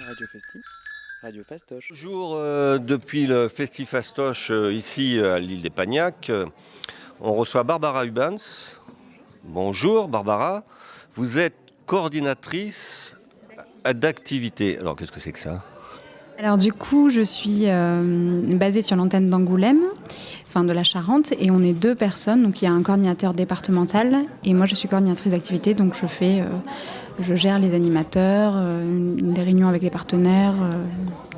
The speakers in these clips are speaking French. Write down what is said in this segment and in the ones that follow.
Radio Festi, Radio Fastoche. Toujours depuis le Festi Fastoche ici à l'île des Pagnacs, on reçoit Barbara Hubans. Bonjour Barbara, vous êtes coordinatrice d'activité. Alors qu'est-ce que c'est que ça ? Alors du coup, je suis basée sur l'antenne d'Angoulême, de la Charente, et on est 2 personnes. Donc il y a un coordinateur départemental et moi je suis coordinatrice d'activité, donc je gère les animateurs, des réunions avec les partenaires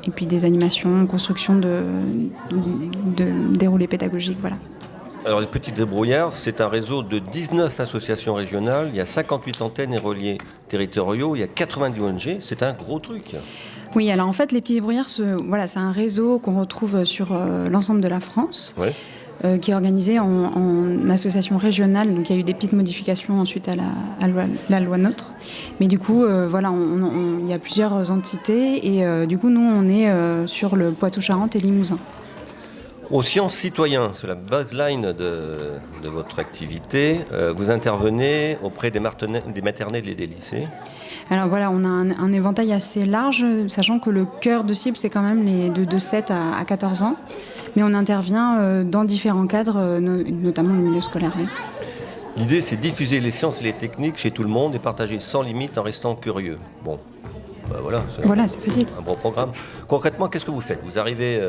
et puis des animations, construction de déroulés pédagogiques, voilà. Alors les Petits Débrouillards, c'est un réseau de 19 associations régionales, il y a 58 antennes et relais territoriaux, il y a 90 ONG, c'est un gros truc. Oui, alors en fait, les Petits Débrouillards, c'est un réseau qu'on retrouve sur l'ensemble de la France, ouais. Qui est organisé en association régionale. Donc il y a eu des petites modifications ensuite à la loi NOTRe. Mais du coup, il y a plusieurs entités et du coup, nous, on est sur le Poitou-Charentes et Limousin. Aux Sciences Citoyens, c'est la baseline de votre activité. Vous intervenez auprès des maternelles et des lycées. Alors voilà, on a un éventail assez large, sachant que le cœur de cible, c'est quand même les de 7 à 14 ans. Mais on intervient dans différents cadres, notamment le milieu scolaire. Oui. L'idée, c'est diffuser les sciences et les techniques chez tout le monde et partager sans limite en restant curieux. Bon, voilà, c'est facile. Un bon programme. Concrètement, qu'est-ce que vous faites ? Vous arrivez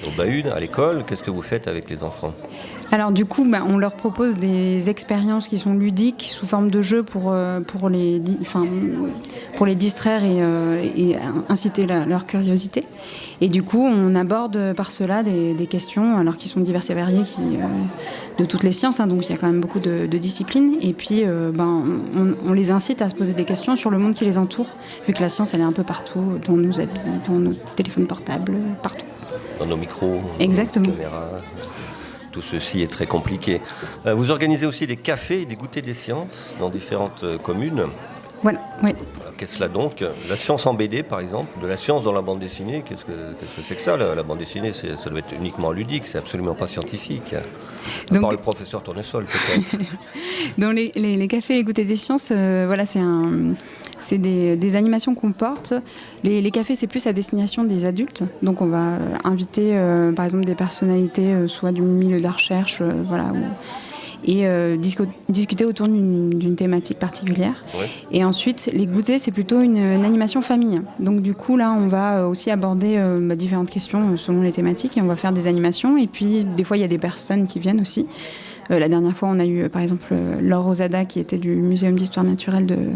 au Bahut, à l'école, qu'est-ce que vous faites avec les enfants ? Alors du coup, on leur propose des expériences qui sont ludiques sous forme de jeux pour les distraire et inciter leur curiosité. Et du coup, on aborde par cela des questions alors qui sont diverses et variées de toutes les sciences. Donc il y a quand même beaucoup de disciplines. Et puis, on les incite à se poser des questions sur le monde qui les entoure, vu que la science, elle est un peu partout, dans nos habits, dans nos téléphones portables, partout. Dans nos micros, exactement. Nos caméras. Tout ceci est très compliqué. Vous organisez aussi des cafés et des goûters des sciences dans différentes communes. Voilà, oui. Qu'est-ce là donc ? La science en BD, par exemple, de la science dans la bande dessinée, qu'est-ce que c'est que ça ? La bande dessinée, ça doit être uniquement ludique, c'est absolument pas scientifique. À part le professeur Tournesol, peut-être. Dans les cafés et les goûters des sciences, c'est des animations qu'on porte. Les cafés, c'est plus à destination des adultes. Donc on va inviter, par exemple, des personnalités, soit du milieu de la recherche, et discuter autour d'une thématique particulière. Ouais. Et ensuite, les goûters, c'est plutôt une animation famille. Donc du coup, là, on va aussi aborder différentes questions selon les thématiques et on va faire des animations. Et puis, des fois, il y a des personnes qui viennent aussi. La dernière fois, on a eu, par exemple, Laure Rosada, qui était du Muséum d'Histoire Naturelle de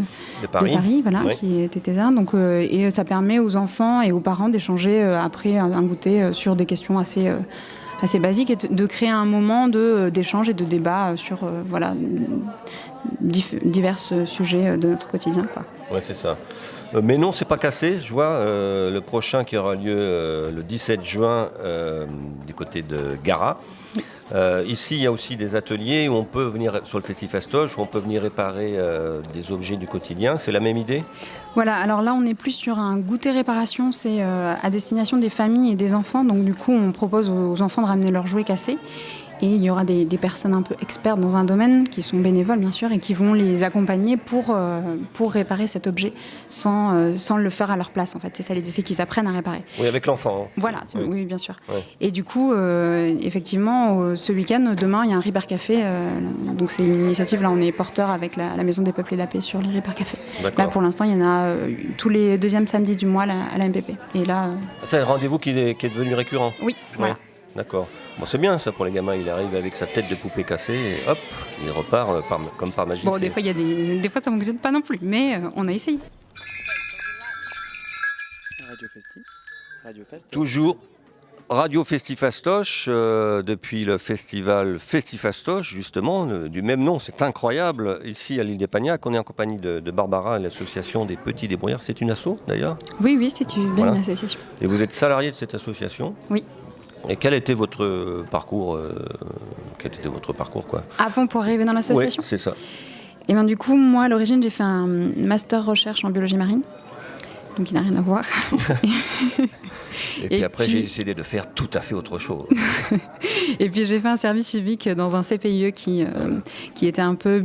Paris, voilà, ouais. Qui était thésard. Donc, et ça permet aux enfants et aux parents d'échanger après un goûter sur des questions assez basique et de créer un moment d'échange et de débat sur divers sujets de notre quotidien. Oui, c'est ça. Mais non, c'est pas cassé. Je vois le prochain qui aura lieu le 17 juin du côté de Gara. Ici, il y a aussi des ateliers où on peut venir, sur le Festi Fastoche, où on peut venir réparer des objets du quotidien. C'est la même idée ? Voilà, alors là, on est plus sur un goûter réparation. C'est à destination des familles et des enfants. Donc du coup, on propose aux enfants de ramener leurs jouets cassés. Et il y aura des personnes un peu expertes dans un domaine, qui sont bénévoles bien sûr, et qui vont les accompagner pour réparer cet objet sans le faire à leur place. En fait, c'est ça l'idée, c'est qu'ils apprennent à réparer. Oui, avec l'enfant. Hein. Voilà, oui, bien sûr. Ouais. Et du coup, effectivement, ce week-end, demain, il y a un Repair Café. Donc c'est une initiative, là on est porteur avec la Maison des Peuples et de la Paix sur les Repair Café. Là pour l'instant, il y en a tous les 2e samedis du mois à la MPP. Et là, c'est un rendez-vous qui est devenu récurrent. Oui, voilà. D'accord. Bon, c'est bien ça pour les gamins. Il arrive avec sa tête de poupée cassée et hop, il repart comme par magie. Bon, des fois, des fois ça ne fonctionne pas non plus, mais on a essayé. Radio Festi, Radio Fastoche. Toujours Radio Festi Fastoche, depuis le festival Festi Fastoche, justement, du même nom. C'est incroyable. Ici, à l'île des Pagnacs, on est en compagnie de Barbara, l'association des Petits Débrouillards. C'est une asso, d'ailleurs ? Oui, c'est une association. Et vous êtes salarié de cette association ? Oui. Et quel était votre parcours quoi ? Avant, pour arriver dans l'association ? Oui, c'est ça. Et bien du coup, moi, à l'origine, j'ai fait un master recherche en biologie marine. Donc, il n'a rien à voir. Et puis après, j'ai décidé de faire tout à fait autre chose. Et puis j'ai fait un service civique dans un CPIE qui était un peu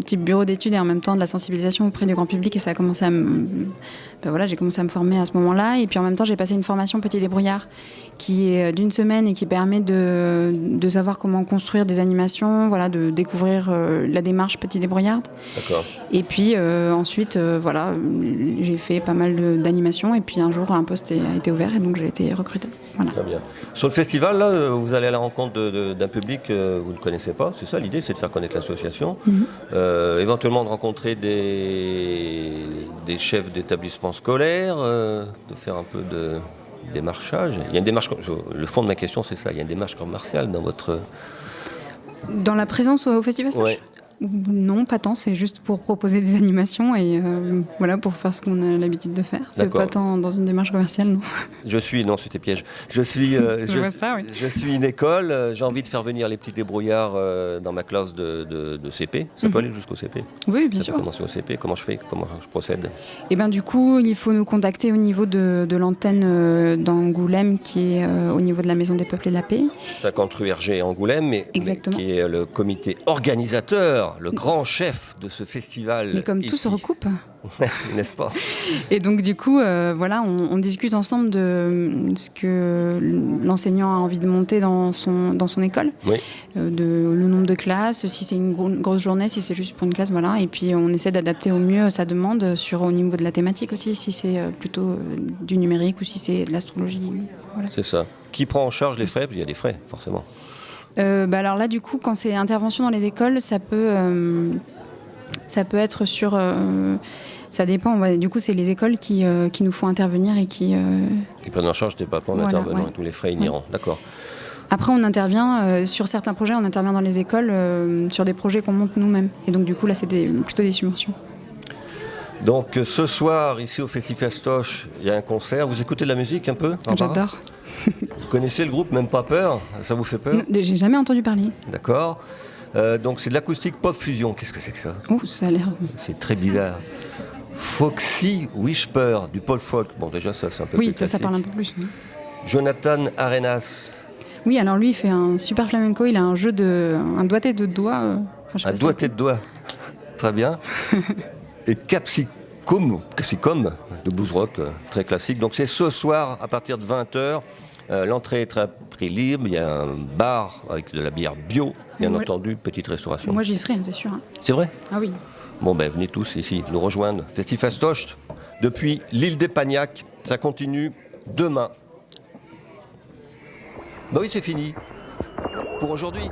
type bureau d'études et en même temps de la sensibilisation auprès du grand public. Et ça a commencé à j'ai commencé à me former à ce moment-là. Et puis en même temps, j'ai passé une formation Petit Débrouillard qui est d'une semaine et qui permet de savoir comment construire des animations, voilà, de découvrir la démarche Petit Débrouillard. D'accord. Et puis ensuite, j'ai fait pas mal d'animations et puis un jour un poste a été ouvert et donc j'ai été recrutée. Voilà. Très bien. Sur le festival, là, vous allez à la rencontre d'un public que vous ne connaissez pas. C'est ça l'idée, c'est de faire connaître l'association. Éventuellement de rencontrer des chefs d'établissements scolaires, de faire un peu de démarchage. Il y a une démarche, le fond de ma question, c'est ça. Il y a une démarche commerciale dans votre... Dans la présence au festival Stoche ? Ouais. Non, pas tant, c'est juste pour proposer des animations et pour faire ce qu'on a l'habitude de faire. C'est pas tant dans une démarche commerciale, non. Non, c'était piège. Je suis une école, j'ai envie de faire venir les petits débrouillards dans ma classe de CP. Ça peut aller jusqu'au CP. Oui, bien sûr. Ça peut commencer au CP. Comment je fais ? Comment je procède ? Et du coup, il faut nous contacter au niveau de l'antenne d'Angoulême qui est au niveau de la Maison des Peuples et de la Paix. 50 rue Hergé Angoulême, mais qui est le comité organisateur, le grand chef de ce festival. Mais comme tout se recoupe. N'est-ce pas ? Et donc du coup, on discute ensemble de ce que l'enseignant a envie de monter dans son école, le nombre de classes, si c'est une grosse journée, si c'est juste pour une classe, voilà. Et puis on essaie d'adapter au mieux sa demande au niveau de la thématique aussi, si c'est plutôt du numérique ou si c'est de l'astrologie. Voilà. C'est ça. Qui prend en charge les frais ? Il y a des frais, forcément. Alors là, du coup, quand c'est intervention dans les écoles, ça peut être sur... ça dépend. Du coup, c'est les écoles qui nous font intervenir et qui prennent en charge des papas en intervenant et tous les frais inhérents. D'accord. Après, on intervient sur certains projets, on intervient dans les écoles sur des projets qu'on monte nous-mêmes. Et donc, du coup, là, c'est plutôt des subventions. Donc, ce soir, ici au Festival Stoche, il y a un concert. Vous écoutez de la musique un peu ? J'adore. Vous connaissez le groupe Même Pas Peur ? Ça vous fait peur ? Non, j'ai jamais entendu parler. D'accord. Donc c'est de l'acoustique pop fusion. Qu'est-ce que c'est que ça ? Oh, ça a l'air... C'est très bizarre. Foxy Whisper, du Paul Folk. Bon, déjà, ça, c'est un peu plus classique. Ça parle un peu plus. Oui. Jonathan Arenas. Oui, alors lui, il fait un super flamenco. Il a un jeu un doigté de doigts. Un doigté de doigts. Très bien. Et Capsicum de blues rock, très classique. Donc c'est ce soir, à partir de 20h. L'entrée est très libre, il y a un bar avec de la bière bio, bien entendu, petite restauration. Moi j'y serai, c'est sûr. C'est vrai ? Ah oui. Bon venez tous ici, nous rejoindre. Festival Stoche, depuis l'île d'Epagnac, ça continue demain. Oui, c'est fini. Pour aujourd'hui.